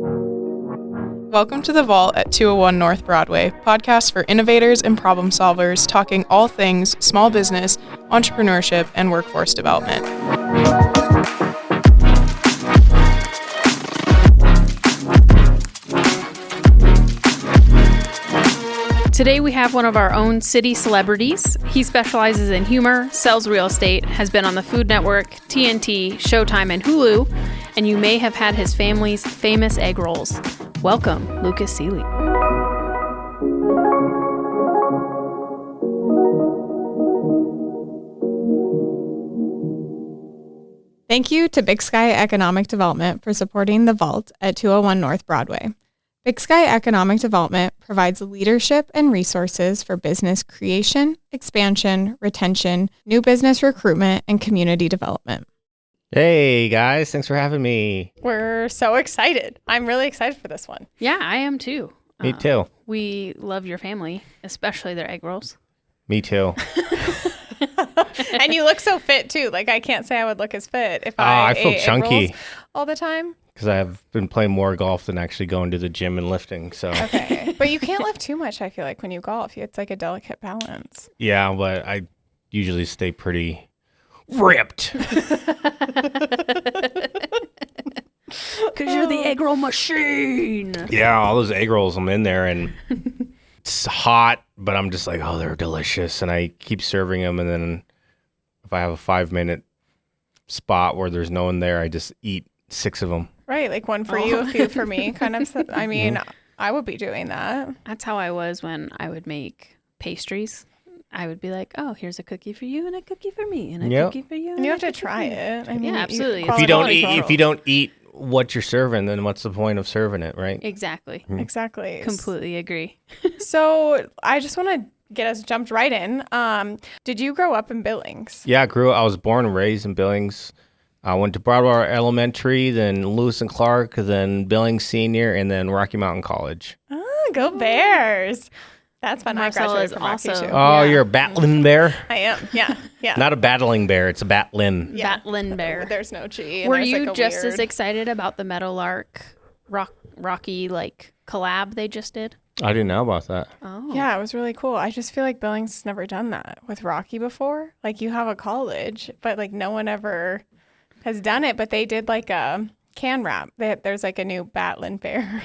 Welcome to The Vault at 201 North Broadway, podcast for innovators and problem solvers talking all things small business, entrepreneurship, and workforce development. Today we have one of our own city celebrities. He specializes in humor, sells real estate, has been on the Food Network, TNT, Showtime, and Hulu, and you may have had his family's famous egg rolls. Welcome, Lukas Seely. Thank you to Big Sky Economic Development for supporting The Vault at 201 North Broadway. Big Sky Economic Development provides leadership and resources for business creation, expansion, retention, new business recruitment, and community development. Hey guys, thanks for having me. We're so excited. I'm really excited for this one. Yeah, I am too. Me too. We love your family, especially their egg rolls. Me too. And you look so fit too. Like I can't say I would look as fit if I feel ate egg chunky rolls all the time. Because I've been playing more golf than actually going to the gym and lifting. So Okay. But you can't lift too much, I feel like, when you golf. It's like a delicate balance. yeah, but I usually stay pretty ripped. Because you're the egg roll machine. Yeah, all those egg rolls, I'm in there and it's hot, but I'm just like, oh, they're delicious. And I keep serving them. And then if I have a 5-minute spot where there's no one there, I just eat 6 of them. Right. Like one for you, a few for me kind of. I mean, I would be doing that. That's how I was when I would make pastries. I would be like, oh, here's a cookie for you and a cookie for me and a cookie for you. And you have to try it. I mean, Yeah, absolutely. If you don't eat what you're serving, then what's the point of serving it, right? Exactly. Exactly. Completely agree. So I just want to get us jumped right in. Did you grow up in Billings? Yeah, I was born and raised in Billings. I went to Broadway Elementary, then Lewis and Clark, then Billings Senior, and then Rocky Mountain College. Oh, go Bears. That's fun. Marcel I graduated is from Rocky also- too. Oh, Yeah. you're a battling bear? I am. Yeah. Yeah. Not a battling bear, it's a batlin. Yeah. Batlin Bear. There's no G. and Were there's, you like, a just as weird- excited about the Meadowlark Rocky collab they just did? I didn't know about that. Oh. Yeah, it was really cool. I just feel like Billings has never done that with Rocky before. Like you have a college, but like no one ever has done it. But they did like a can wrap. There's like a new Batlin Bear.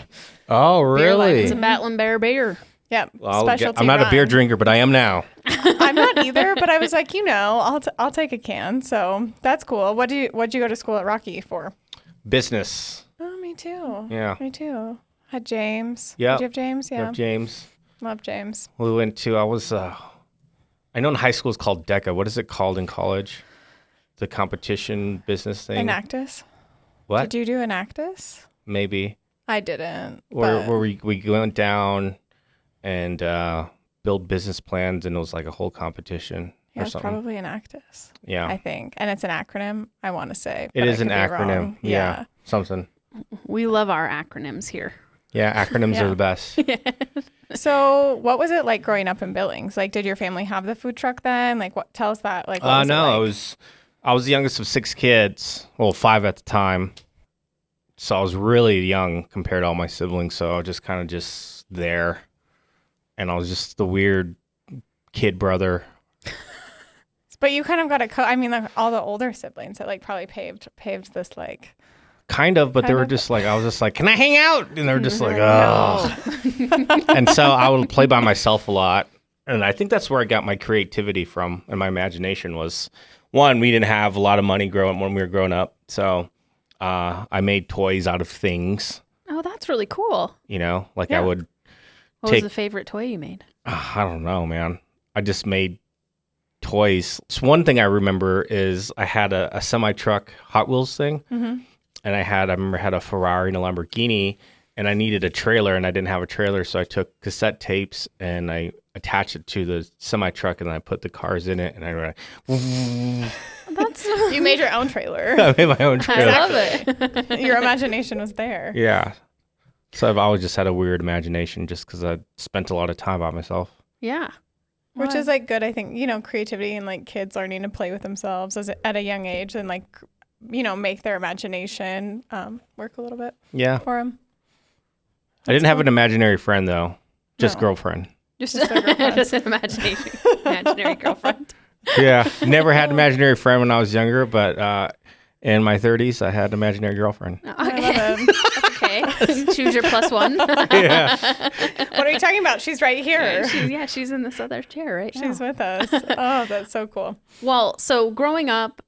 Oh, Beer line. really? It's a Batlin Bear. Yep. I'm not a beer drinker, but I am now. I'm not either, but I was like, I'll take a can. So that's cool. What'd you go to school at Rocky for? Business. Oh, me too. Yeah. Me too. Had James. Yeah. Did you have James? Yeah. Love James. Love James. We went to, I know in high school it's called DECA. What is it called in college? The competition business thing? Enactus. What? Did you do Enactus? Maybe. I didn't. Where but- we went down and build business plans, and it was like a whole competition Yeah, or it's something. probably Enactus. Yeah. I think. And it's an acronym, I want to say. It but is I an could be acronym. wrong. Yeah. Something. We love our acronyms here. Yeah, acronyms Yeah. are the best. So what was it like growing up in Billings? Like, did your family have the food truck then? Like, tell us that. Like, what was it No, like? I was the youngest of 6 kids. Well, 5 at the time. So I was really young compared to all my siblings. So I was just kind of just there. And I was just the weird kid brother. But you kind of got I mean, like, all the older siblings that like probably paved this like. Kind of, but they Kind were of. just like, I was just like, can I hang out? And they were just like, No. oh. And so I would play by myself a lot. And I think that's where I got my creativity from and my imagination was, one, we didn't have a lot of money when we were growing up. So I made toys out of things, Oh, that's really cool. like Yeah. I would, What Take- was the favorite toy you made? I don't know, man. I just made toys. So one thing I remember is I had a semi-truck Hot Wheels thing. Mm-hmm. And I remember I had a Ferrari and a Lamborghini, and I needed a trailer, and I didn't have a trailer, so I took cassette tapes and I attached it to the semi truck, and then I put the cars in it, and I ran. That's You made your own trailer. I made my own I trailer. love it. Your imagination was there. Yeah. So I've always just had a weird imagination, just because I spent a lot of time by myself. Yeah. Which is like good, I think, creativity and like kids learning to play with themselves at a young age and like, make their imagination work a little bit Yeah. for them. I didn't have an imaginary friend though, just No. girlfriend. Just, Just a girlfriend. just an imaginary girlfriend. Yeah, never had an imaginary friend when I was younger, but in my 30s, I had an imaginary girlfriend. I love him. That's okay. Choose your plus one. Yeah. What are you talking about? She's right here. She's in this other chair right now. She's with us. Oh, that's so cool. Well, so growing up,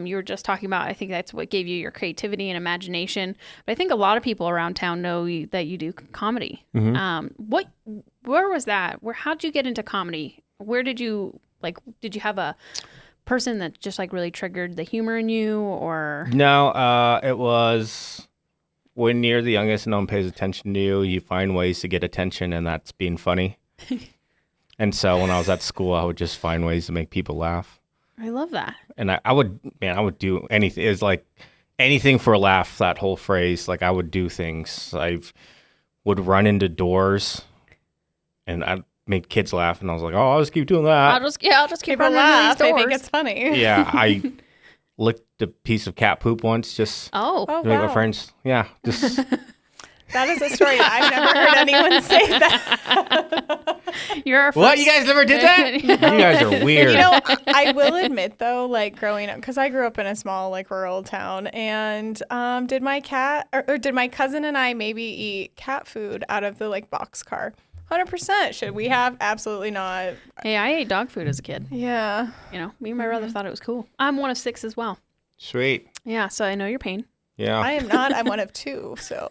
you were just talking about, I think that's what gave you your creativity and imagination. But I think a lot of people around town know that you do comedy. Where was that? How'd you get into comedy? Where did you have a person that just like really triggered the humor in you, or? No, it was when you're the youngest and no one pays attention to you, you find ways to get attention, and that's being funny. And so when I was at school, I would just find ways to make people laugh. I love that. And I would do anything. It's like anything for a laugh, that whole phrase. Like I would do things. I would run into doors and I'd make kids laugh. And I was like, oh, I'll just keep doing that. I'll just keep People running laugh. into these They doors. think it's funny. Yeah, I licked a piece of cat poop once just Oh, Oh, to make my wow. friends. Yeah, just That is a story. I've never heard anyone say that. you're our first. what? You guys never did that? You guys are weird. You know, I will admit though, like growing up, because I grew up in a small, like rural town, and did my cousin and I maybe eat cat food out of the like boxcar? 100%. Should we have? Absolutely not. Hey, I ate dog food as a kid. Yeah. You know, me and my brother thought it was cool. I'm one of 6 as well. Sweet. Yeah, so I know your pain. Yeah. I am not. I'm one of 2, so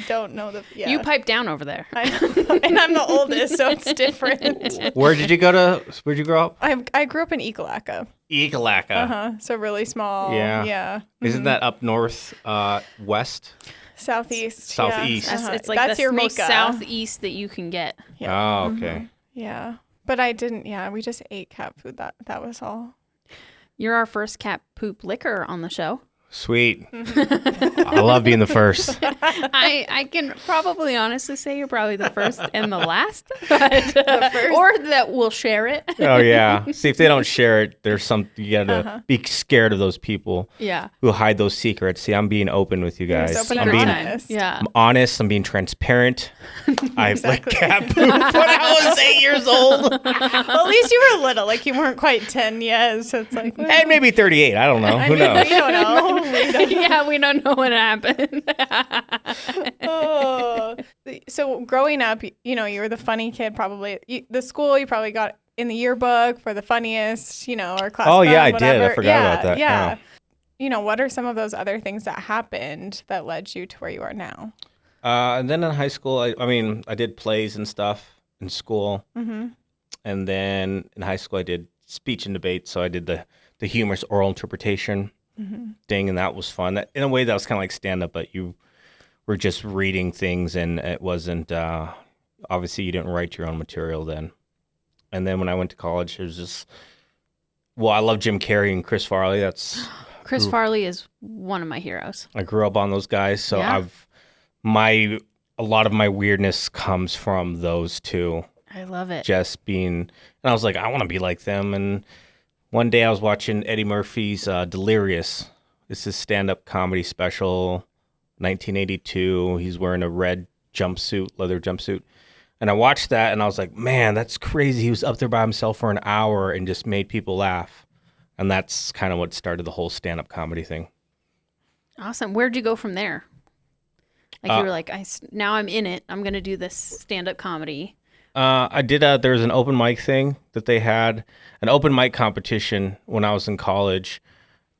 don't know the. Yeah. You pipe down over there. I know. And I'm the oldest, so it's different. Where'd you grow up? I grew up in Ekalaka. Ekalaka. So really small. Yeah. Yeah. Isn't that up north, west? Southeast. Southeast. Yeah. It's like That's the your most Mika. southeast that you can get. Oh, okay. Yeah. But I didn't. Yeah. We just ate cat food. That was all. You're our first cat poop licker on the show. Sweet. I love being the first. I can probably honestly say you're probably the first and the last, or that we'll share it. Oh yeah. See, if they don't share it, there's you gotta be scared of those people Yeah. who hide those secrets. See, I'm being open with you guys. Just open I'm and being honest. Yeah. I'm honest. I'm being transparent. I like cat poop when I was 8 years old, Well, at least you were little. Like you weren't quite 10 yet. So it's like. and maybe 38. I don't know. Who knows? We don't know. We don't Yeah, we don't know what happened. Oh. So growing up, you know, you were the funny kid probably. The school, you probably got in the yearbook for the funniest, you know, or class. Oh, yeah, clown, I did. I whatever. forgot about that. Yeah. Yeah. You know, what are some of those other things that happened that led you to where you are now? And then in high school, I did plays and stuff in school. Mm-hmm. And then in high school, I did speech and debate. So I did the humorous oral interpretation thing, and that was fun. That, in a way, that was kind of like stand-up, but you were just reading things, and it wasn't, obviously, you didn't write your own material then. And then when I went to college, it was just, I love Jim Carrey and Chris Farley. Chris Farley is one of my heroes. I grew up on those guys, so Yeah. a lot of my weirdness comes from those two. I love it. Just being, and I was like, I want to be like them. And one day I was watching Eddie Murphy's Delirious. It's his stand-up comedy special, 1982. He's wearing a red leather jumpsuit. And I watched that and I was like, man, that's crazy. He was up there by himself for an hour and just made people laugh. And that's kind of what started the whole stand-up comedy thing. Awesome. Where'd you go from there? Like you were like, now I'm in it. I'm going to do this stand-up comedy. I did there was an open mic thing that they had, an open mic competition when I was in college.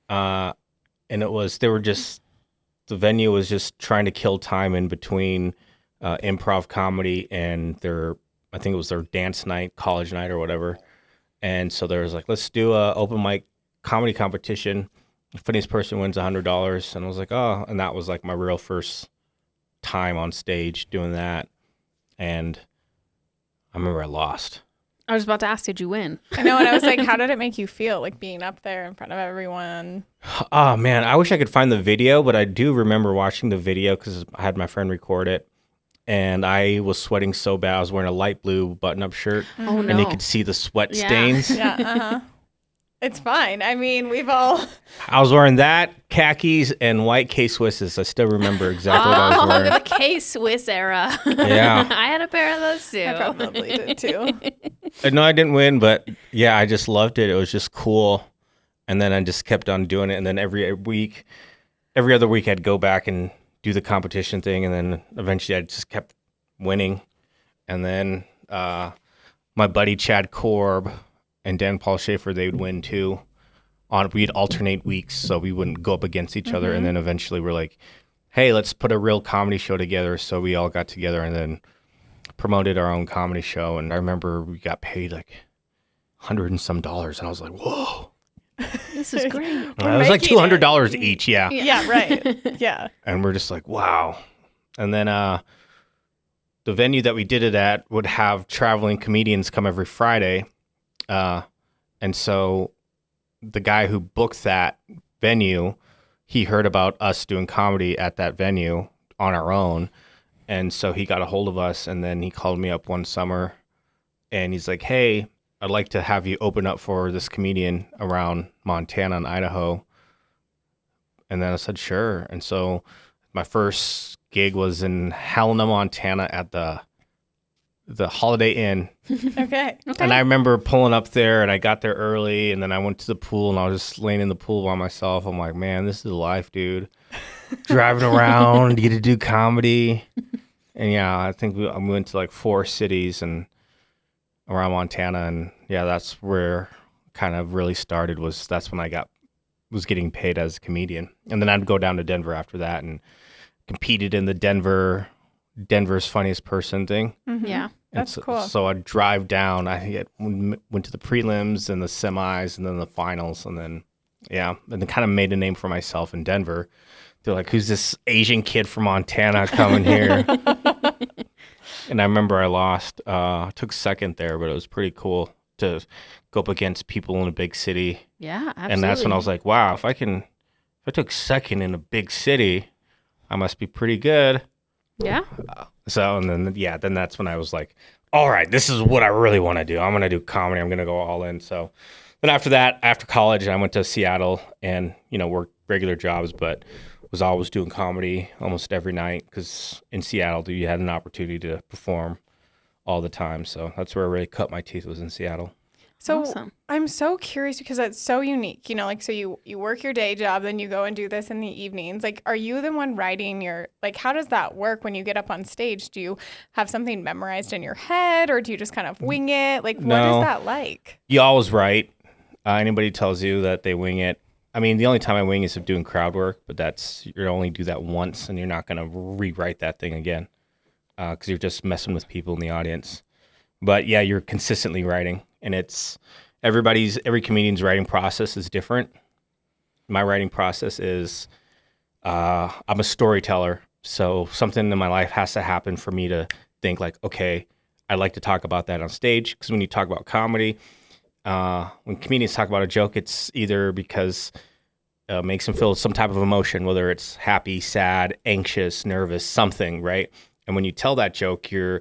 And the venue was just trying to kill time in between improv comedy and I think it was their dance night, college night or whatever. And so there was like, let's do a open mic comedy competition. The funniest person wins $100. And I was like, oh, and that was like my real first time on stage doing that. And I remember I lost. I was about to ask, did you win? I know, and I was like, how did it make you feel, like being up there in front of everyone? Oh man, I wish I could find the video, but I do remember watching the video because I had my friend record it, and I was sweating so bad. I was wearing a light blue button-up shirt, Oh, and you no. could see the sweat Yeah. stains. Yeah, It's fine. I mean, we've all. I was wearing that, khakis, and white K-Swisses. I still remember exactly what I was wearing. The K-Swiss era. Yeah. I had a pair of those too. I probably did too. No, I didn't win, but yeah, I just loved it. It was just cool. And then I just kept on doing it. And then every other week, I'd go back and do the competition thing. And then eventually I just kept winning. And then my buddy Chad Korb and Dan Paul Schaefer, they would win too. We'd alternate weeks, so we wouldn't go up against each other. And then eventually we're like, hey, let's put a real comedy show together. So we all got together and then promoted our own comedy show. And I remember we got paid like $100 and some. And I was like, whoa. This is great. It was like $200 each, yeah. Yeah, right. Yeah. And we're just like, wow. And then the venue that we did it at would have traveling comedians come every Friday. And so the guy who booked that venue, he heard about us doing comedy at that venue on our own. And so he got a hold of us, and then he called me up one summer and he's like, hey, I'd like to have you open up for this comedian around Montana and Idaho. And then I said, sure. And so my first gig was in Helena, Montana at the Holiday Inn. Okay. And I remember pulling up there, and I got there early, and then I went to the pool, and I was just laying in the pool by myself. I'm like, man, this is life, dude. Driving around, get to do comedy. And yeah, I think I went to like 4 cities and around Montana, and yeah, that's where kind of really started. That's when I was getting paid as a comedian. And then I'd go down to Denver after that and competed in the Denver's Funniest Person thing. Mm-hmm. Yeah. That's cool. So I'd drive down. Went to the prelims and the semis and then the finals. And then, yeah, and then kind of made a name for myself in Denver. They're like, who's this Asian kid from Montana coming here? And I remember I lost. I took second there, but it was pretty cool to go up against people in a big city. Yeah, absolutely. And that's when I was like, wow, if I took second in a big city, I must be pretty good. Yeah. So, and then that's when I was like, all right, this is what I really want to do. I'm going to do comedy. I'm going to go all in. So then after that, after college, I went to Seattle and, worked regular jobs, but was always doing comedy almost every night because in Seattle, you had an opportunity to perform all the time. So that's where I really cut my teeth, was in Seattle. So Awesome. I'm so curious because that's so unique, so you work your day job, then you go and do this in the evenings. Like, are you the one writing how does that work when you get up on stage? Do you have something memorized in your head, or do you just kind of wing it? Like, what is that like? You always write. Anybody tells you that they wing it. I mean, the only time I wing is if doing crowd work, but you only do that once, and you're not going to rewrite that thing again because you're just messing with people in the audience. But yeah, you're consistently writing, and every comedian's writing process is different. My writing process is I'm a storyteller, so something in my life has to happen for me to think like, okay, I'd like to talk about that on stage. Because when you talk about comedy, when comedians talk about a joke, it's either because it makes them feel some type of emotion, whether it's happy, sad, anxious, nervous, something, right? And when you tell that joke, you're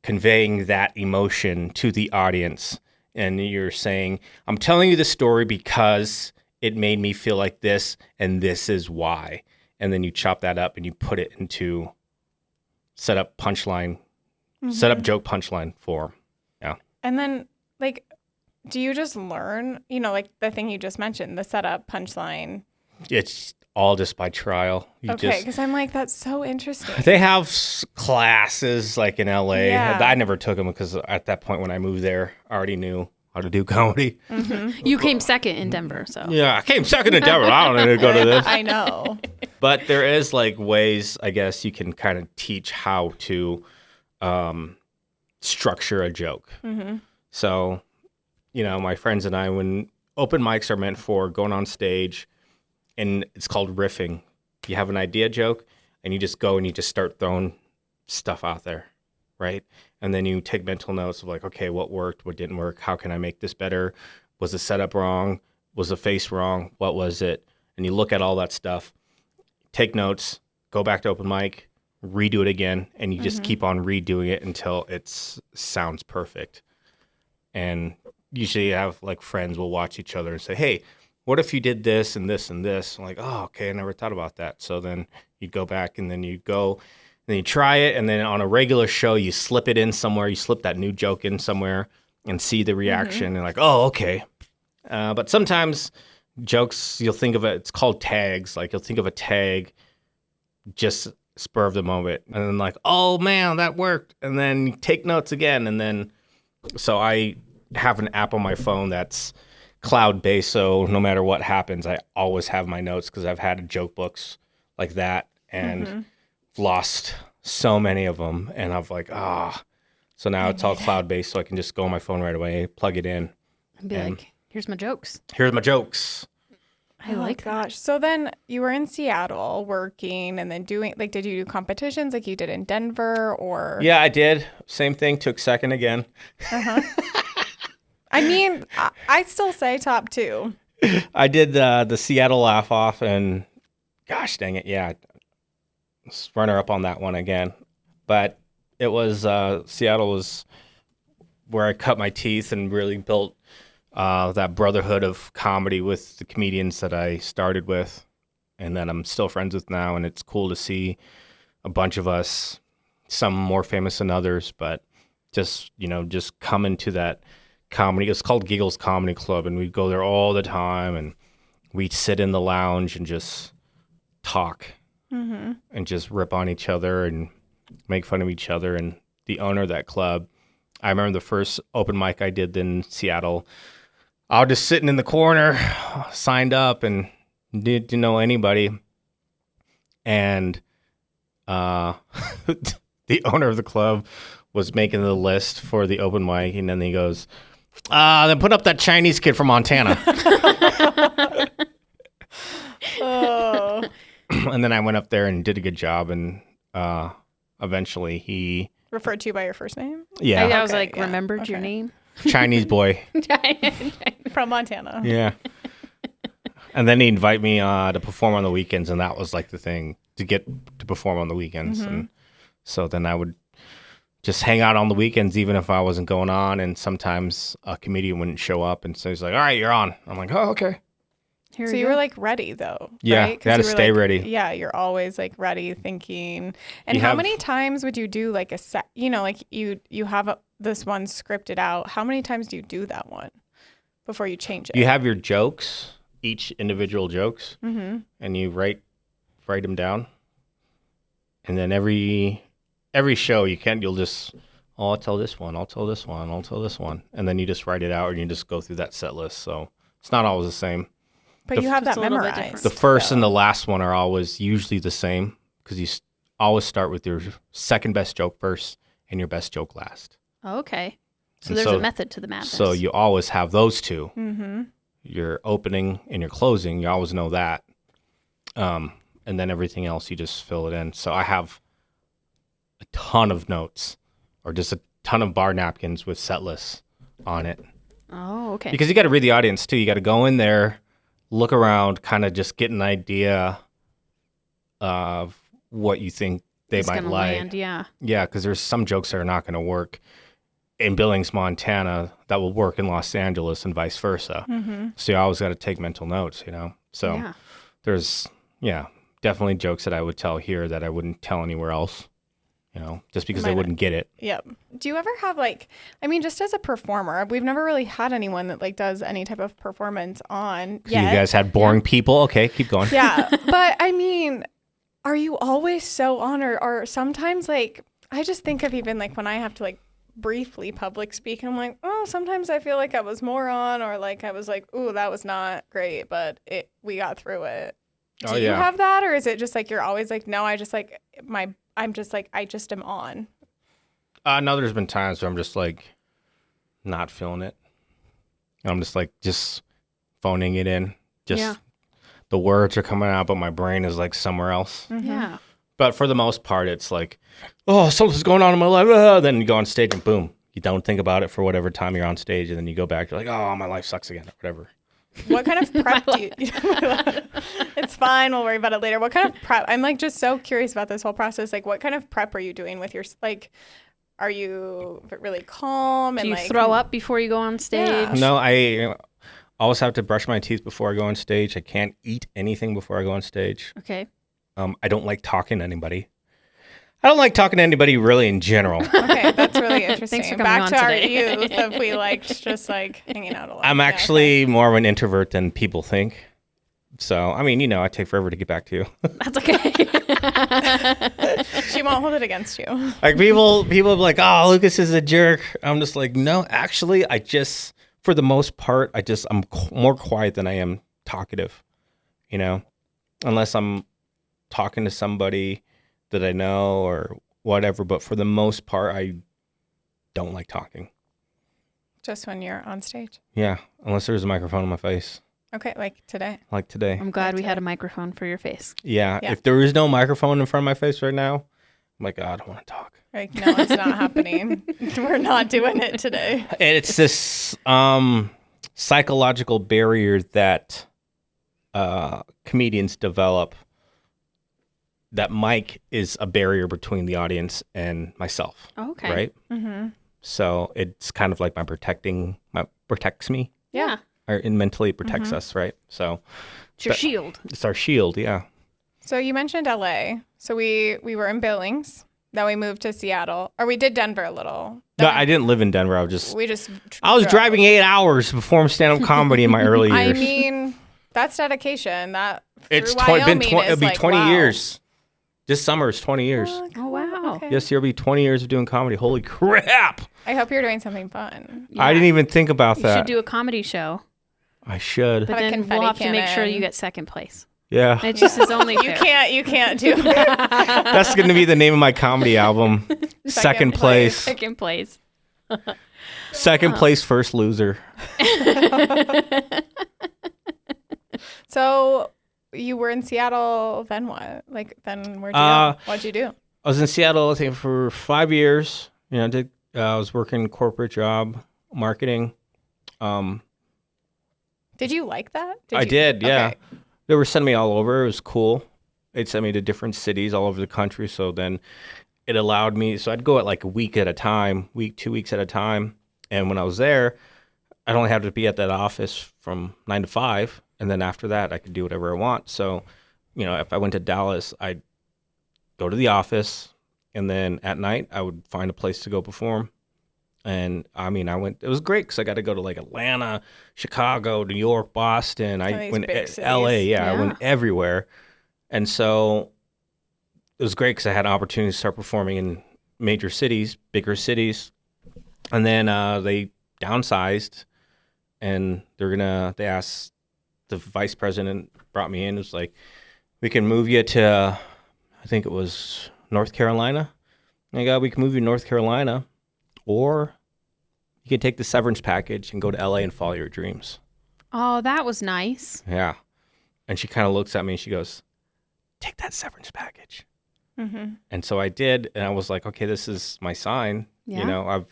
conveying that emotion to the audience. And you're saying, I'm telling you this story because it made me feel like this, and this is why. And then you chop that up and you put it into set up joke punchline form. Yeah. And then, do you just learn, the thing you just mentioned, the setup, punchline? It's all just by trial. Okay, because I'm like, that's so interesting. They have classes like in LA. Yeah. I never took them because at that point when I moved there, I already knew how to do comedy. Mm-hmm. You came second in Denver, so. Yeah, I came second in Denver. I don't need to go to this. I know. But there is ways, I guess, you can kind of teach how to structure a joke. Mm-hmm. So, my friends and I, when open mics are meant for going on stage, and it's called riffing. You have an idea joke, and you just go and you just start throwing stuff out there, right? And then you take mental notes of okay, what worked, what didn't work, how can I make this better? Was the setup wrong? Was the face wrong? What was it? And you look at all that stuff, take notes, go back to open mic, redo it again, and you just keep on redoing it until it sounds perfect. And usually have like friends will watch each other and say, hey, what if you did this and this and this? I'm like, oh, okay, I never thought about that. So then you'd go back and then you go and then you try it. And then on a regular show, you slip it in somewhere. You slip that new joke in somewhere and see the reaction and like, oh, okay. But sometimes jokes, you'll think of it, it's called tags. Like you'll think of a tag just spur of the moment. And then like, oh man, that worked. And then you take notes again. And then, so I have an app on my phone that's cloud-based. So no matter what happens, I always have my notes because I've had joke books like that and lost so many of them. And I'm like, so now it's all cloud-based. So I can just go on my phone right away, plug it in. And be like, here's my jokes. Here's my jokes. I like that. Gosh. So then you were in Seattle working and then doing, like, did you do competitions like you did in Denver or? Yeah, I did. Same thing. Took second again. I mean, I still say top 2. I did the Seattle Laugh Off and gosh dang it. Yeah. Runner up on that one again. But it was, Seattle was where I cut my teeth and really built that brotherhood of comedy with the comedians that I started with and that I'm still friends with now. And it's cool to see a bunch of us, some more famous than others, but just, just come into that comedy. It's called Giggles Comedy Club. And we'd go there all the time and we'd sit in the lounge and just talk and just rip on each other and make fun of each other. And the owner of that club, I remember the first open mic I did in Seattle, I was just sitting in the corner, signed up, and didn't know anybody. And the owner of the club was making the list for the open mic, and then he goes, then put up that Chinese kid from Montana. Oh. And then I went up there and did a good job, and eventually he... Referred to you by your first name? Yeah. I was like, remembered your name? Chinese boy. From Montana. Yeah. And then he'd invite me to perform on the weekends, and that was like the thing, to get to perform on the weekends. And so then I would just hang out on the weekends, even if I wasn't going on, and sometimes a comedian wouldn't show up, and so he's like, all right, you're on. I'm like, oh, okay. So you were like ready though, Yeah, right? you had to stay ready. Yeah, you're always like ready, thinking. And how many times would you do like a set? Like you have this one scripted out. How many times do you do that one before you change it? You have your jokes, each individual jokes, and you write them down. And then every show you'll just, I'll tell this one, I'll tell this one, I'll tell this one, and then you just write it out and you just go through that set list. So it's not always the same. But you have that Just a little bit memorized. The first and the last one are always usually the same because you always start with your second best joke first and your best joke last. Okay. So And there's so- a method to the madness. So you always have those two. Your opening and your closing, you always know that. And then everything else, you just fill it in. So I have a ton of notes or just a ton of bar napkins with set lists on it. Oh, okay. Because you got to read the audience too. You got to go in there, look around, kind of just get an idea of what you think they It's might gonna like. land, yeah. Yeah, because there's some jokes that are not going to work in Billings, Montana, that will work in Los Angeles and vice versa. So you always got to take mental notes, So Yeah. there's, definitely jokes that I would tell here that I wouldn't tell anywhere else, just because they wouldn't get it. Yep. Do you ever have just as a performer, we've never really had anyone that does any type of performance on So you guys had boring people. Okay, keep going. Yeah. But are you always so honored? Or sometimes I just think of even when I have to briefly public speak, and I'm like, oh, sometimes I feel like I was more on, or I was like, ooh, that was not great, but we got through it. Do you have that, or is it just you're always no, I just I just am on? No, there's been times where I'm just not feeling it. I'm just phoning it in. The words are coming out, but my brain is somewhere else. Yeah. But for the most part, it's oh, something's going on in my life. Then you go on stage and boom, you don't think about it for whatever time you're on stage, and then you go back. You're like, oh, my life sucks again, or whatever. What kind of prep do you? It's fine. We'll worry about it later. What kind of prep? I'm just so curious about this whole process. What kind of prep are you doing with your are you really calm? Do and you like throw up before you go on stage? Yeah. No, I always have to brush my teeth before I go on stage. I can't eat anything before I go on stage. Okay. I don't like talking to anybody. I don't like talking to anybody really in general. Okay, that's really interesting. Thanks for coming Back on to our today. youth if we liked just like hanging out a lot. I'm Yeah, actually more of an introvert than people think. So, I mean, I take forever to get back to you. That's okay. okay. She won't hold it against you. Like people are like, oh, Lucas is a jerk. I'm just like, no, actually, for the most part, I'm more quiet than I am talkative, unless I'm talking to somebody that I know or whatever. But for the most part, I don't like talking. Just when you're on stage. Yeah, unless there's a microphone in my face. Okay, like today. Like today. I'm glad we had a microphone for your face. Yeah, Yeah. if there is no microphone in front of my face right now, I'm like, oh, I don't want to talk. Like, no, it's not happening. We're not doing it today. And it's this psychological barrier that comedians develop. That mic is a barrier between the audience and myself. Oh, okay. Right? Mm-hmm. So it's kind of like protects me, Yeah. or mentally protects us, right? So It's your shield. it's our shield, yeah. So you mentioned LA. So we were in Billings. Then we moved to Seattle. Or we did Denver a little. No, Then I didn't live in Denver. I was drove. driving 8 hours before stand-up comedy in my early years. I mean, that's dedication. That it's through Wyoming it'll is be like, 20 wow. years. This summer is 20 years. Oh, wow. Okay. Yes, it'll be 20 years of doing comedy. Holy crap! I hope you're doing something fun. I didn't even think about You that. should do a comedy show, I should. but Have a then we'll confetti have to make sure cannon. you get second place. Yeah. It just is only You fair. can't do it. That's going to be the name of my comedy album. Second place. Second place. Second place, first loser. So you were in Seattle, then what? Like, then where'd you go? What'd you do? I was in Seattle, I think, for 5 years. I was working corporate job, marketing. Did you like that? I did, yeah. Okay. They were sending me all over. It was cool. They'd send me to different cities all over the country. So then it allowed me, so I'd go at like a week at a time, 2 weeks at a time. And when I was there, I'd only have to be at that office from 9 to 5. And then after that, I could do whatever I want. So, if I went to Dallas, I'd go to the office. And then at night, I would find a place to go perform. And it was great because I got to go to like Atlanta, Chicago, New York, Boston. I these went big LA. cities. Yeah, I Yeah. went everywhere. And so it was great because I had an opportunity to start performing in major cities, bigger cities. And then they downsized and they asked, the vice president brought me in. It was like, we can move you to, I think it was North Carolina. And I go, we can move you to North Carolina, or you can take the severance package and go to LA and follow your dreams. Oh, that was nice. Yeah. And she kind of looks at me and she goes, take that severance package. Mm-hmm. And so I did. And I was like, okay, this is my sign. Yeah. I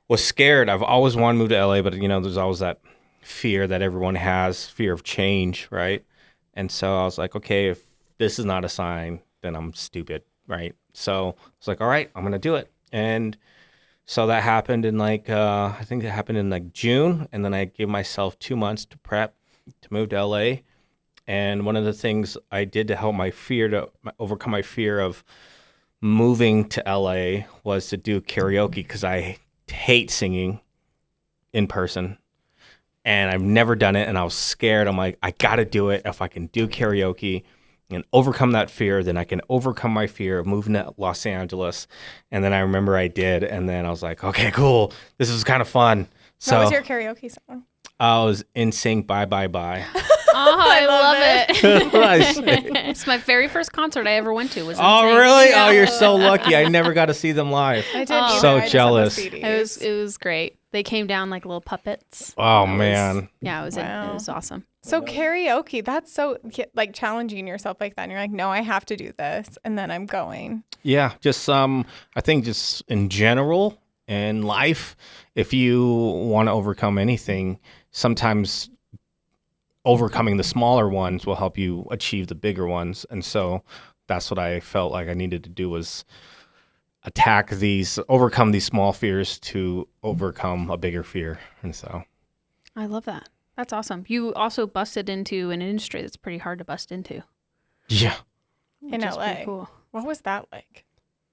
was scared. I've always wanted to move to LA, but there's always that fear that everyone has, fear of change, right? And so I was like, okay, if this is not a sign, then I'm stupid, right? So I was like, all right, I'm going to do it. And so that happened in I think it happened in June. And then I gave myself 2 months to prep to move to LA. And one of the things I did to help overcome my fear of moving to LA was to do karaoke, because I hate singing in person. And I've never done it, and I was scared. I'm like, I got to do it. If I can do karaoke and overcome that fear, then I can overcome my fear of moving to Los Angeles. And then I remember I did, and then I was like, okay, cool. This is kind of fun. So What was your karaoke song? I was in sync, bye, bye, bye. Oh, I love it. What I say? It's my very first concert I ever went to. Was Oh, NSYNC. really? Oh, you're so lucky. I never got to see them live. I did. Oh. either. So I just have the jealous. CDs. It was great. They came down like little puppets. Oh, It was- man. Yeah, it Wow. was awesome. So karaoke, that's so like challenging yourself like that. And you're like, no, I have to do this. And then I'm going. Yeah, just I think just in general in life, if you want to overcome anything, sometimes overcoming the smaller ones will help you achieve the bigger ones. And so that's what I felt like I needed to do, was overcome these small fears to overcome a bigger fear. And so I love that. That's awesome. You also busted into an industry that's pretty hard to bust into. yeah. In which is pretty LA. Cool. What was that like?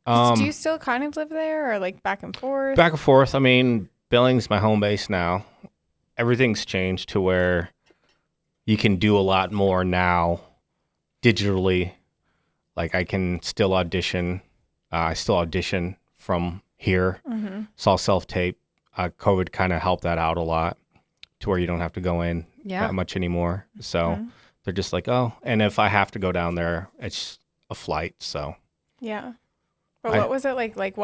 Um, Do you still kind of live there or like back and forth? Back and forth. I mean, Billings, my home base now. Everything's changed to where you can do a lot more now digitally. Like I can still audition. I still audition from here. Mm-hmm. It's all self-tape. COVID kind of helped that out a lot to where you don't have to go in that much anymore. So they're just like, oh, and if I have to go down there, it's a flight. So Yeah. But what was it like?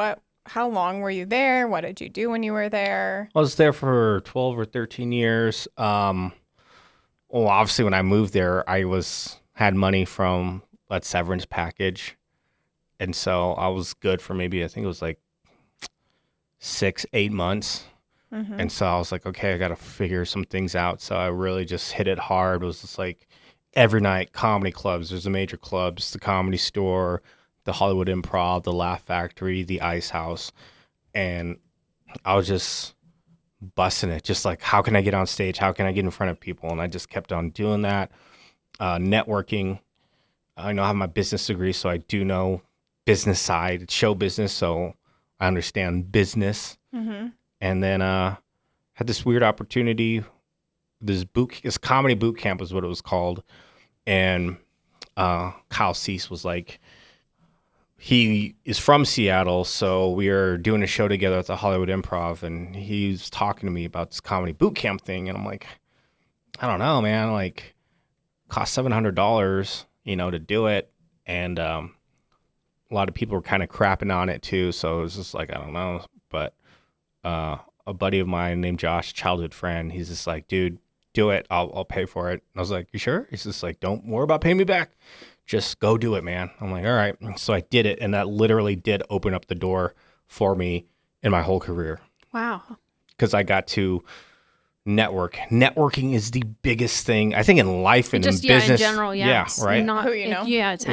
How long were you there? What did you do when you were there? I was there for 12 or 13 years. Well, obviously when I moved there, I had money from that severance package. And so I was good for maybe, I think it was like 6-8 months. Mm-hmm. And so I was like, okay, I got to figure some things out. So I really just hit it hard. It was just like every night, comedy clubs. There's the major clubs, the Comedy Store, the Hollywood Improv, the Laugh Factory, the Ice House. And I was just busting it. Just like, how can I get on stage? How can I get in front of people? And I just kept on doing that. Networking. I know I have my business degree, so I do know business side. It's show business, so I understand business. Mm-hmm. And then had this weird opportunity. This comedy boot camp is what it was called. And Kyle Cease was like, he is from Seattle, so we were doing a show together at the Hollywood Improv, and he was talking to me about this comedy boot camp thing. And I'm like, I don't know, man. Like, cost $700, to do it. And a lot of people were kind of crapping on it too. So it was just like, I don't know. But a buddy of mine named Josh, childhood friend, he's just like, dude, do it. I'll pay for it. And I was like, you sure? He's just like, don't worry about paying me back. Just go do it, man. I'm like, all right. So I did it. And that literally did open up the door for me in my whole career. Wow. Because I got to network. Networking is the biggest thing, I think, in life and in business. In general, yeah. Yeah, right? Who you know. It's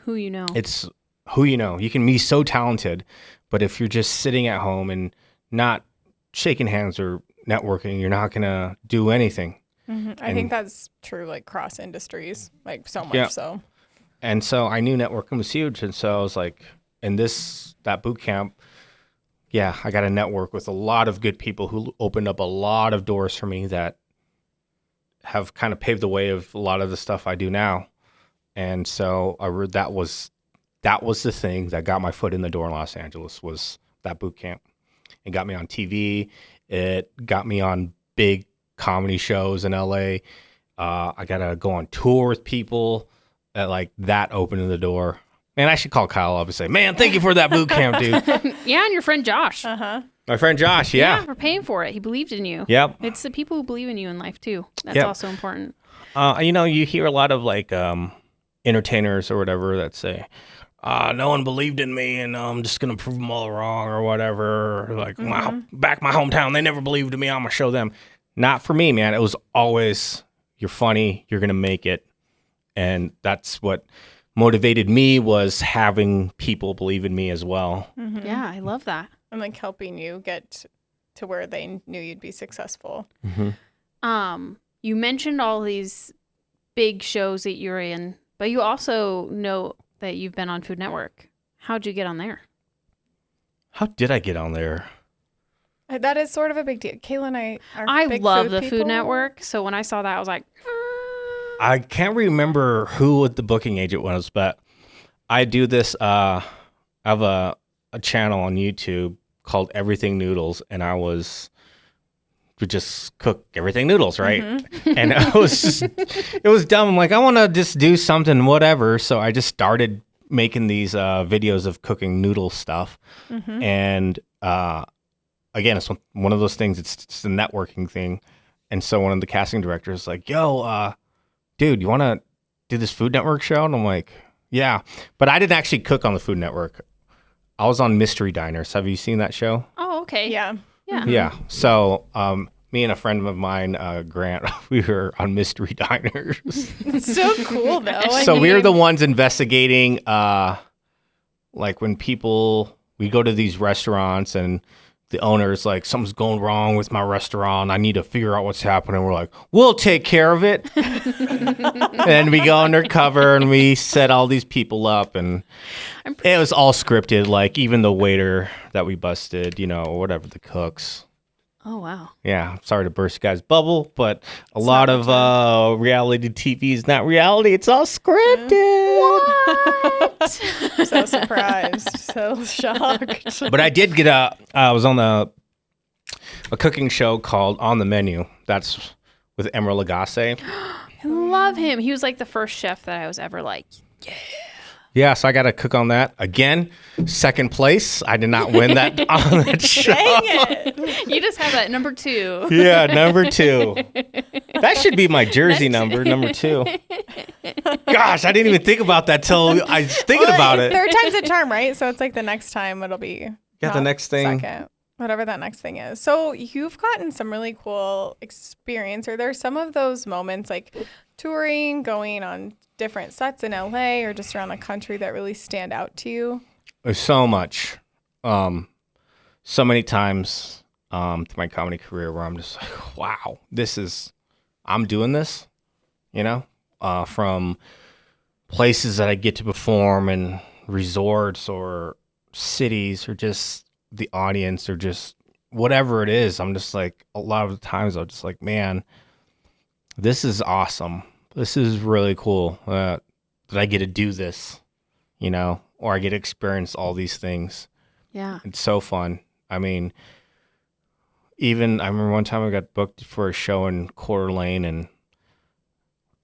who you know. It's who you know. You can be so talented, but if you're just sitting at home and not shaking hands or networking, you're not going to do anything. Mm-hmm. I think that's true, like cross industries, like so much so. And so I knew networking was huge. And so I was like, in that boot camp, I got to network with a lot of good people who opened up a lot of doors for me that have kind of paved the way of a lot of the stuff I do now. And so that was the thing that got my foot in the door in Los Angeles, was that boot camp. It got me on TV. It got me on big comedy shows in LA. I got to go on tour with people. That opened the door. Man, I should call Kyle up and say, man, thank you for that boot camp, dude. Yeah, and your friend Josh. Uh-huh. My friend Josh, yeah. For paying for it. He believed in you. Yep. It's the people who believe in you in life, too. That's also important. You hear a lot of entertainers or whatever that say, no one believed in me and I'm just going to prove them all wrong or whatever. Back my hometown, they never believed in me. I'm going to show them. Not for me, man. It was always, you're funny, you're going to make it. And that's what motivated me, was having people believe in me as well. Mm-hmm. Yeah, I love that. And helping you get to where they knew you'd be successful. Mm-hmm. You mentioned all these big shows that you're in, but you also know that you've been on Food Network. How'd you get on there? How did I get on there? That is sort of a big deal. Kayla and I are big love food the people. Food Network. So when I saw that, I was like, I can't remember who the booking agent was, but I do this. I have a channel on YouTube called Everything Noodles, and I would just cook everything noodles, right? Mm-hmm. And it was dumb. I'm like, I want to just do something, whatever. So I just started making these videos of cooking noodle stuff. Mm-hmm. And again, it's one of those things. It's a networking thing. And so one of the casting directors is like, yo, dude, you want to do this Food Network show? And I'm like, yeah. But I didn't actually cook on the Food Network. I was on Mystery Diners. Have you seen that show? oh, okay. Yeah. Yeah. Yeah. So me and a friend of mine, Grant, we were on Mystery Diners. It's so cool, though. So we were the ones investigating, when people we go to these restaurants and the owner's like, something's going wrong with my restaurant. I need to figure out what's happening. We're like, we'll take care of it. And we go undercover and we set all these people up, and it was all scripted. Like even the waiter that we busted, or whatever, the cooks. Oh, wow. Yeah, sorry to burst you guys' bubble, but a lot of reality TV is not reality. It's all scripted. What? So surprised, so shocked. But I did get I was on a cooking show called On the Menu. That's with Emeril Lagasse. I love him. He was like the first chef that I was ever like, Yeah, so I got to cook on that. Again, second place. I did not win that on that show. Dang it. you just have that number 2. Yeah, number 2. That should be my jersey number 2. Gosh, I didn't even think about that till I was thinking about it. Third time's a charm, right? So it's like the next time it'll be The next thing. second, whatever that next thing is. So you've gotten some really cool experience. Are there some of those moments like touring, going on different sets in LA or just around the country that really stand out to you? There's so much. So many times through my comedy career where I'm just like, wow, I'm doing this, from places that I get to perform in resorts or cities or just the audience or just whatever it is. I'm just like, a lot of the times I'm just like, man, this is awesome. This is really cool that I get to do this, or I get to experience all these things. Yeah. It's so fun. I mean, I remember one time I got booked for a show in Coeur d'Alene, and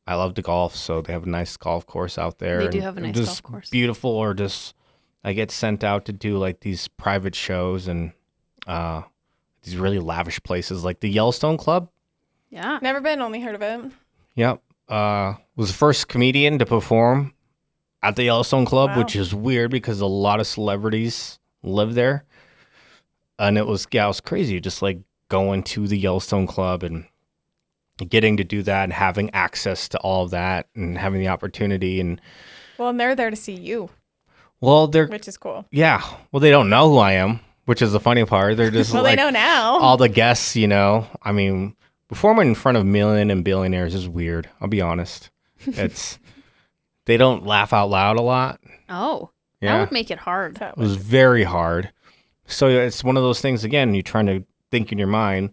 I love to golf, so they have a nice golf course out there. They do have a nice golf course. Beautiful, or just I get sent out to do like these private shows and these really lavish places like the Yellowstone Club. Yeah. Never been, only heard of it. Yep. Was the first comedian to perform at the Yellowstone Club, Wow. which is weird because a lot of celebrities live there. And it was crazy, just like going to the Yellowstone Club and getting to do that and having access to all of that and having the opportunity. And Well, and they're there to see you, they're, which is cool. yeah, well, they don't know who I am, which is the funny part. They're just Well, like they know now. all the guests, I mean, performing in front of million and billionaires is weird. I'll be honest. They don't laugh out loud a lot. Oh, Yeah. that would make it hard. That It was very hard. So it's one of those things, again, you're trying to think in your mind,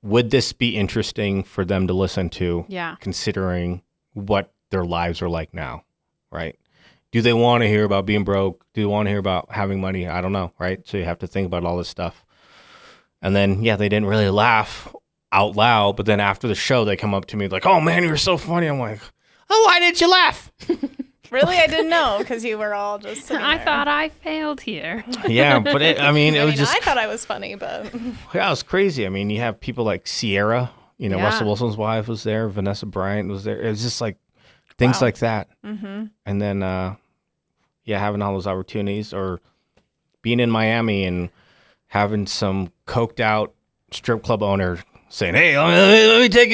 would this be interesting for them to listen to, Yeah. considering what their lives are like now, right? Do they want to hear about being broke? Do they want to hear about having money? I don't know, right? So you have to think about all this stuff. And then, they didn't really laugh out loud, but then after the show, they come up to me like, oh, man, you were so funny. I'm like, oh, why didn't you laugh? Really, I didn't know because you were all just sitting I there. thought I failed here. Yeah, but it was just, I thought I was funny, but yeah, it was crazy. I mean, you have people like Sierra, Yeah. Russell Wilson's wife was there, Vanessa Bryant was there. It was just like things Wow. like that. mm-hmm. And then, having all those opportunities, or being in Miami and having some coked out strip club owner saying, hey, let me take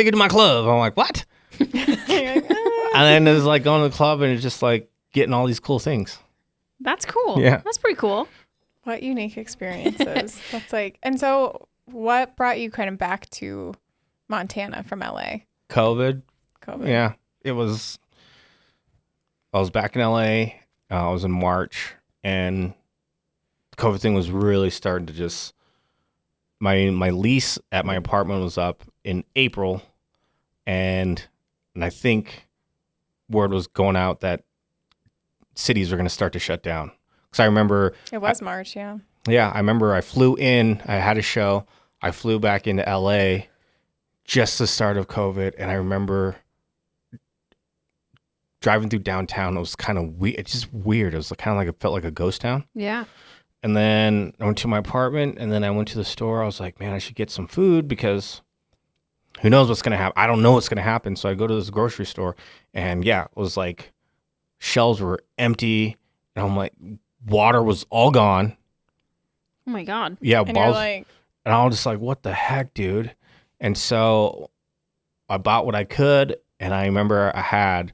you to my club. I'm like, what? And then it's like going to the club and it's just like getting all these cool things. That's cool. Yeah. That's pretty cool. What unique experiences. That's like, and so what brought you kind of back to Montana from LA? COVID. COVID. Yeah. I was back in LA. I was in March, and the COVID thing was really starting to just, my lease at my apartment was up in April, and I think word was going out that cities were going to start to shut down. Because I remember, It was March, yeah. I remember I flew in, I had a show, I flew back into LA just the start of COVID, and I remember driving through downtown. It was kind of weird. It's just weird. It was kind of like, it felt like a ghost town. Yeah. And then I went to my apartment, and then I went to the store. I was like, man, I should get some food because who knows what's going to happen. I don't know what's going to happen. So I go to this grocery store, and it was like shelves were empty. And I'm like, water was all gone. Oh my God. Yeah, And you're bottles. like, And I was just like, what the heck, dude? And so I bought what I could. And I remember I had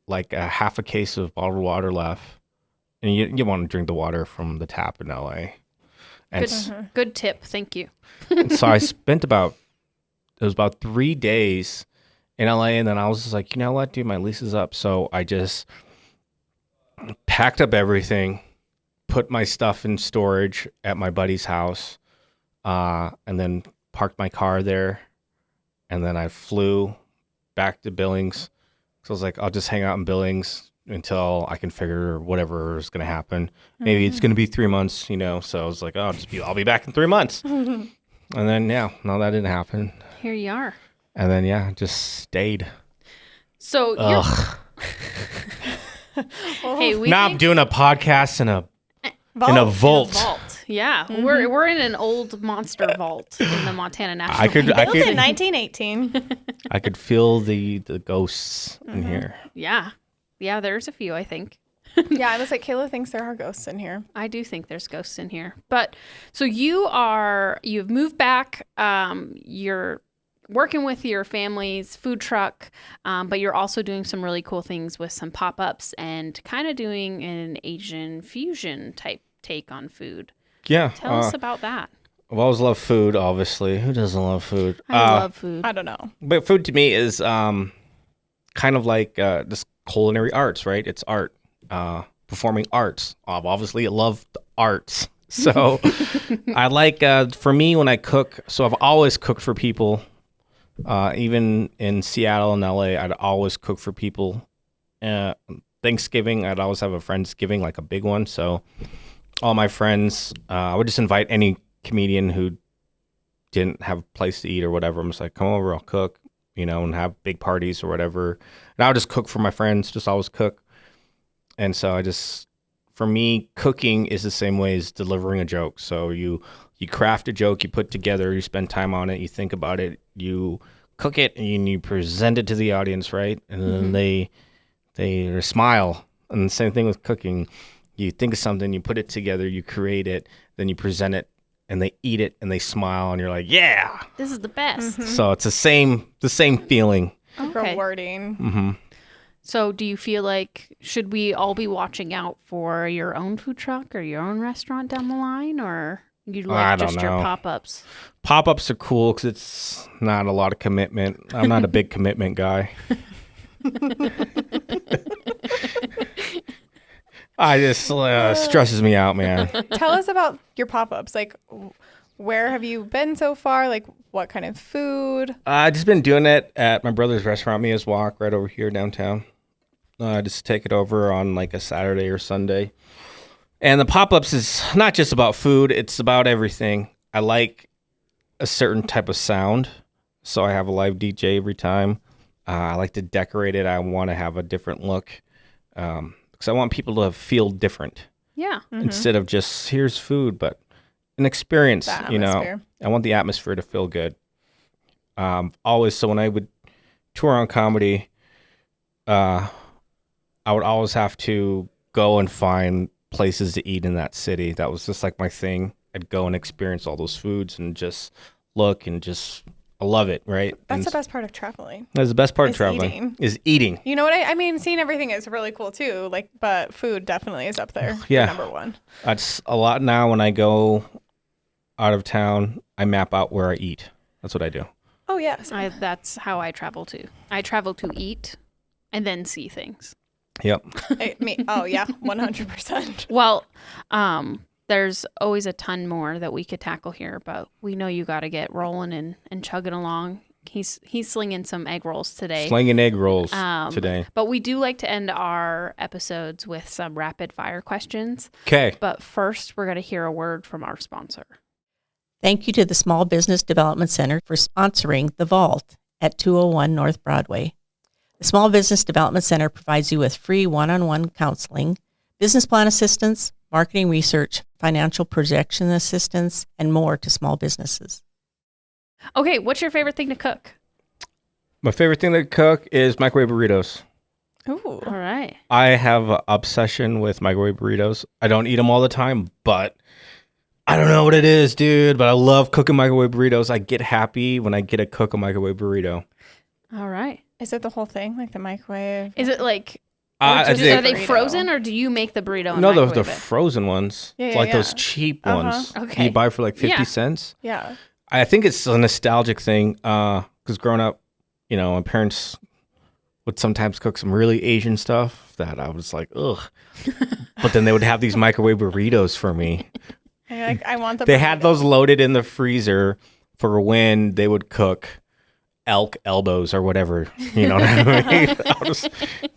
like a half a case of bottled water left. and you want to drink the water from the tap in LA. And Good tip. Thank you. and so I spent about 3 days in LA, and then I was just like, you know what, dude, my lease is up. So I just packed up everything, put my stuff in storage at my buddy's house, and then parked my car there. And then I flew back to Billings. So I was like, I'll just hang out in Billings until I can figure whatever is going to happen. Maybe it's going to be 3 months, you know. So I was like, I'll be back in 3 months. And then, no, that didn't happen. Here you are. And then, just stayed. So Ugh. hey, Now I'm doing a podcast in a vault. Yeah, we're in an old monster vault in the Montana National. Built in 1918. I could feel the ghosts in here. Yeah, there's a few, I think. Yeah, I was like, Kayla thinks there are ghosts in here. I do think there's ghosts in here. But so you've moved back. You're working with your family's food truck, but you're also doing some really cool things with some pop-ups and kind of doing an Asian fusion type take on food. Yeah. Tell us about that. I've always loved food, obviously. Who doesn't love food? I love food. I don't know. But food to me is kind of like this culinary arts, right? It's art, performing arts. Obviously, I love the arts. So I like, for me, when I cook, so I've always cooked for people. Even in Seattle and LA, I'd always cook for people. Thanksgiving, I'd always have a Friendsgiving, like a big one. So all my friends, I would just invite any comedian who didn't have a place to eat or whatever. I'm just like, come over, I'll cook, and have big parties or whatever. And I would just cook for my friends, just always cook. And so for me, cooking is the same way as delivering a joke. So you craft a joke, you put together, you spend time on it, you think about it, you cook it, and you present it to the audience, right? And then they smile. And the same thing with cooking. You think of something, you put it together, you create it, then you present it, and they eat it, and they smile, and you're like, yeah! This is the best. So it's the same feeling. Okay. Rewarding. Mm-hmm. So do you feel like, should we all be watching out for your own food truck or your own restaurant down the line, or you like just your pop-ups? Pop-ups are cool because it's not a lot of commitment. I'm not a big commitment guy. I just stresses me out, man. Tell us about your pop-ups. Like, where have you been so far? Like, what kind of food? I just been doing it at my brother's restaurant, Mia's Walk, right over here downtown. Just take it over on like a Saturday or Sunday. And the pop-ups is not just about food. It's about everything. I like a certain type of sound. So I have a live DJ every time. I like to decorate it. I want to have a different look. Because I want people to feel different. Yeah. Instead of just, here's food, but an experience, I want the atmosphere to feel good. Always, so when I would tour on comedy, I would always have to go and find places to eat in that city. That was just like my thing. I'd go and experience all those foods and just look and just, I love it, right? That's the best part of traveling. That's the best part of traveling. Is eating. You know what I mean? Seeing everything is really cool too. Like, but food definitely is up there. Yeah. Number one. That's a lot now when I go out of town, I map out where I eat. That's what I do. Oh, yes. That's how I travel too. I travel to eat and then see things. Yep. Oh, yeah. 100%. Well, there's always a ton more that we could tackle here, but we know you got to get rolling and chugging along. He's slinging some egg rolls today. Slinging egg rolls today. But we do like to end our episodes with some rapid fire questions. Okay. But first, we're going to hear a word from our sponsor. Thank you to the Small Business Development Center for sponsoring The Vault at 201 North Broadway. The Small Business Development Center provides you with free one-on-one counseling, business plan assistance, marketing research, financial projection assistance, and more to small businesses. Okay, what's your favorite thing to cook? My favorite thing to cook is microwave burritos. Ooh. All right. I have an obsession with microwave burritos. I don't eat them all the time, but I don't know what it is, dude, but I love cooking microwave burritos. I get happy when I get to cook a microwave burrito. All right. Is it the whole thing? Like the microwave? Is it like Are they frozen, or do you make the burrito? And no, they're microwave the it? frozen ones. Like those cheap ones. Okay. You buy for like 50 cents. Yeah. I think it's a nostalgic thing because growing up, my parents would sometimes cook some really Asian stuff that I was like, ugh. But then they would have these microwave burritos for me. I want the They burrito. had those loaded in the freezer for when they would cook elk elbows or whatever. You know what I mean?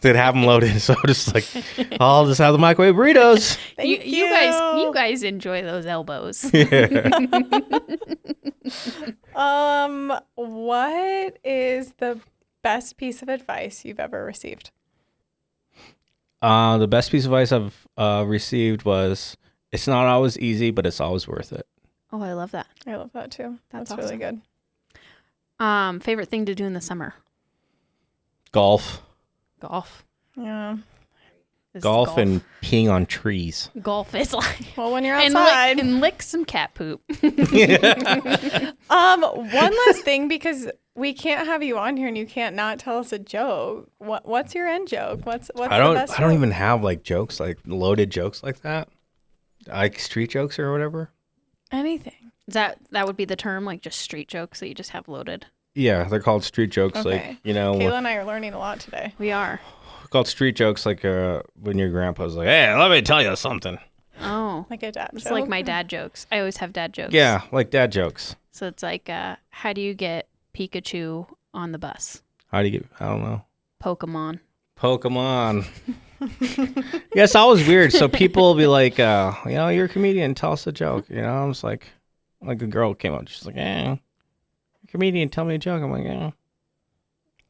They'd have them loaded. So just like, I'll just have the microwave burritos. You guys enjoy those elbows. What is the best piece of advice you've ever received? The best piece of advice I've received was, it's not always easy, but it's always worth it. Oh, I love that. I love that too. That's awesome. really good. Favorite thing to do in the summer? Golf. Golf. Yeah. Golf And peeing on trees. Golf is like... Well, when you're outside. And lick some cat poop. One last thing, because we can't have you on here and you can't not tell us a joke. What's your end joke? What's the best I don't joke? even have like jokes, like loaded jokes like that. Like street jokes or whatever. Anything. That would be the term, like just street jokes that you just have loaded. Yeah, they're called street jokes. Okay. Like, Kayla and I are learning a lot today. We are. called street jokes, like when your grandpa's like, hey, let me tell you something. Oh. Like a dad It's joke. like my dad jokes. I always have dad jokes. Yeah, like dad jokes. So it's like, how do you get Pikachu on the bus? How do you get, I don't know. Pokemon. Yeah, it's always weird. So people will be like, you're a comedian, tell us a joke. I was like a girl came up, she's like, you're a comedian, tell me a joke. I'm like, yeah.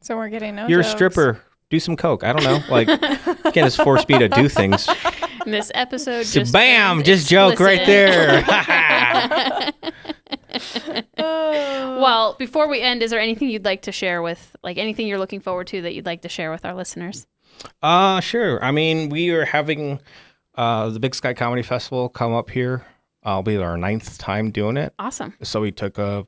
So we're getting no You're jokes. a stripper, do some coke. I don't know. Like, you can't just force me to do things. This episode So just bam, turned just joke right explicit. there. Well, before we end, is there anything you'd like to share with, like anything you're looking forward to that you'd like to share with our listeners? Sure. I mean, we are having the Big Sky Comedy Festival come up here. I'll be our 9th time doing it. Awesome. So we took a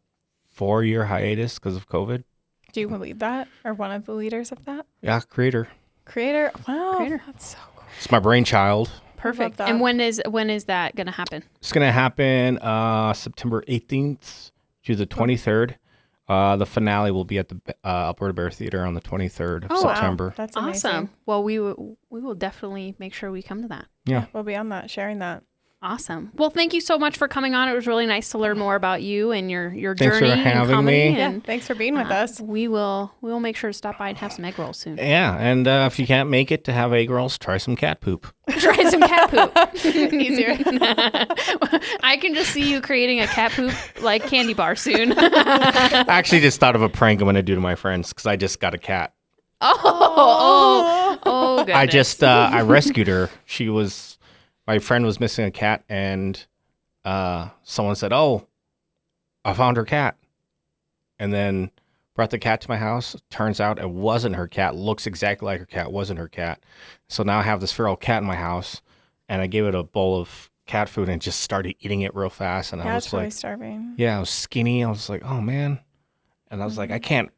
4-year hiatus because of COVID. Do you lead that, or one of the leaders of that? Yeah, creator. Creator. Wow. Creator. That's so cool. It's my brainchild. Perfect. that. And when is that going to happen? It's going to happen September 18th to the 23rd. The finale will be at the Alberta Bear Theater on the 23rd of September. Wow. That's amazing. Awesome. Well, we will definitely make sure we come to that. Yeah. We'll be on that, sharing that. Awesome. Well, thank you so much for coming on. It was really nice to learn more about you and your Thanks journey for having in comedy. me. And, Yeah. Thanks for being with us. we will make sure to stop by and have some egg rolls soon. Yeah, and if you can't make it to have egg rolls, try some cat poop. Try some cat poop. Easier. I can just see you creating a cat poop like candy bar soon. I actually just thought of a prank I'm going to do to my friends because I just got a cat. Oh, goodness. I rescued her. My friend was missing a cat, and someone said, "Oh, I found her cat," and then brought the cat to my house. Turns out it wasn't her cat. Looks exactly like her cat. Wasn't her cat. So now I have this feral cat in my house, and I gave it a bowl of cat food and just started eating it real fast. And I Yeah, was it's really like, starving. "Yeah, I was skinny." I was like, "Oh man," and I was like, "I can't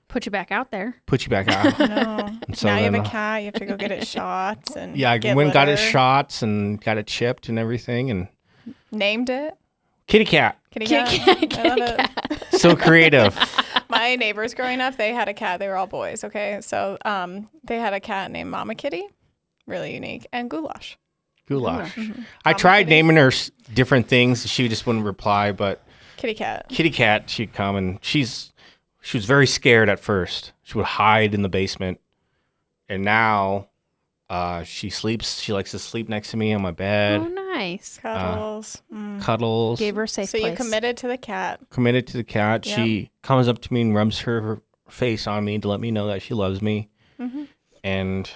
Put you back out there. put you back out." No. And so now you have then, a cat. You have to go get it shots and Yeah, I get went and got it litter. shots and got it chipped and everything. And Named it. kitty cat, Kitty cat. I love it. so creative. My neighbors growing up, they had a cat. They were all boys. Okay, so they had a cat named Mama Kitty, really unique, and Goulash. Goulash. Mm-hmm. I Mama tried Kitty. naming her different things. She just wouldn't reply. But Kitty cat. kitty cat, she'd come and she was very scared at first. She would hide in the basement, and now she sleeps. She likes to sleep next to me on my Oh, bed, nice. Cuddles. cuddles. Gave her a safe So place. you committed to the cat. Committed to the cat. Yeah. She comes up to me and rubs her face on me to let me know that she loves me, and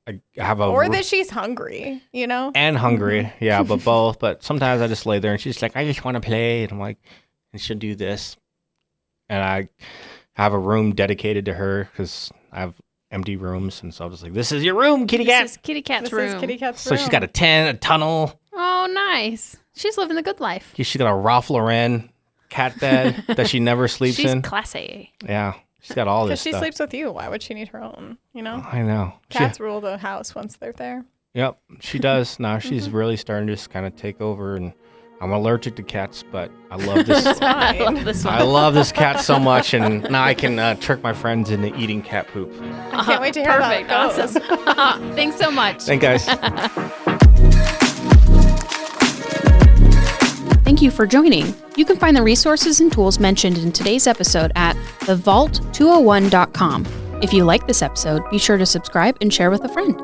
I have a Or that she's hungry, you know? and hungry. Yeah, but both. But sometimes I just lay there and she's like, I just want to play. And I'm like, and she'll do this. And I have a room dedicated to her because I have empty rooms. And so I'm just like, this is your room, kitty cat. This is Kitty Cat's This room. is Kitty cat's So room. she's got a tent, a tunnel. Oh, nice. She's living the good life. She's got a Ralph Lauren cat bed that she never sleeps She's in. classy. Yeah. She's got all Because this she stuff. sleeps with you. Why would she need her own? You know? I know. Cats rule the house once they're there. Yep, she does. Now she's really starting to just kind of take over, and I'm allergic to cats, but I love this. I love this one. I love this cat so much, and now I can trick my friends into eating cat poop. I can't wait to hear Perfect. how it goes. Awesome. Thanks so much. Thank guys. Thank you for joining. You can find the resources and tools mentioned in today's episode at thevault201.com. If you like this episode, be sure to subscribe and share with a friend.